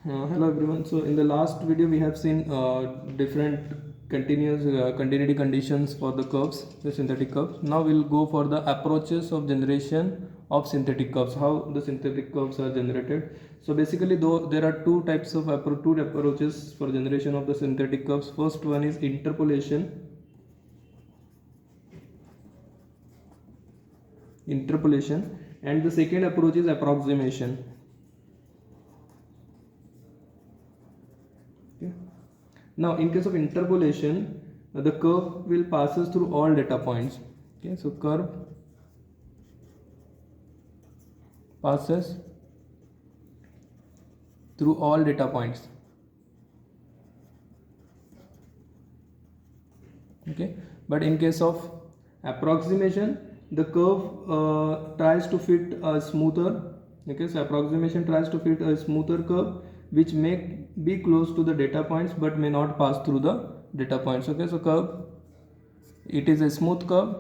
Hello everyone. So in the last video we have seen different continuous continuity conditions for the curves, the synthetic curves. Now we'll go for the approaches of generation of synthetic curves, how the synthetic curves are generated. So basically, though there are two types of two approaches for generation of the synthetic curves. First one is interpolation, and the second approach is approximation. Now in case of interpolation, the curve will passes through all data points. Okay, so curve passes through all data points. Okay, but in case of approximation, the curve tries to fit a smoother. Okay, so approximation tries to fit a smoother curve which may be close to the data points but may not pass through the data points. Okay, so curve, it is a smooth curve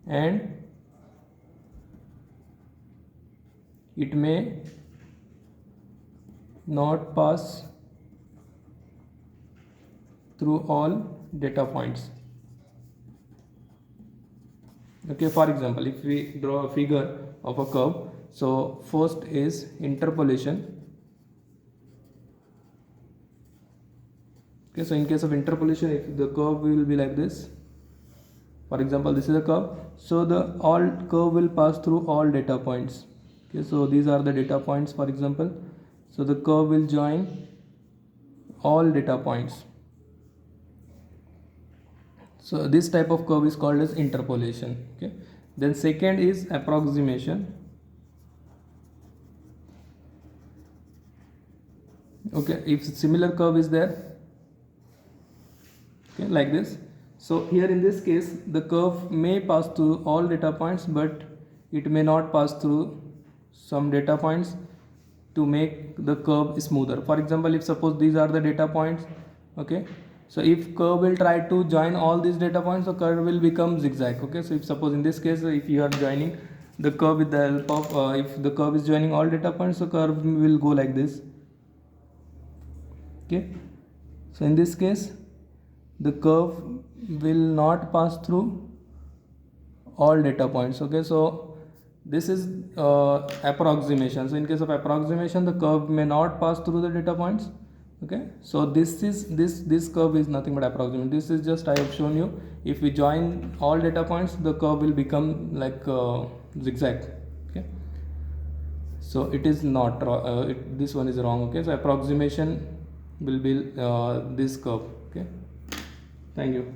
and it may not pass through all data points. Okay, for example, if we draw a figure of a curve, so first is interpolation. Okay, so in case of interpolation, if the curve will be like this, for example, this is a curve, so the all curve will pass through all data points. Okay, so these are the data points, for example, so the curve will join all data points. So this type of curve is called as interpolation. Okay, then second is approximation. Okay, if similar curve is there, okay, like this, so here in this case the curve may pass through all data points but it may not pass through some data points to make the curve smoother. For example, if suppose these are the data points, okay, so if curve will try to join all these data points, the curve will become zigzag. Okay, so if suppose in this case, if you are joining the curve with the help of if the curve is joining all data points, the curve will go like this. Okay, so in this case the curve will not pass through all data points. Okay, so this is approximation. So in case of approximation, the curve may not pass through the data points. Okay, so this curve is nothing but approximation. This is just I have shown you. If we join all data points, the curve will become like zigzag. Okay, so it is not this one is wrong. Okay, so approximation will be this curve. Okay, thank you.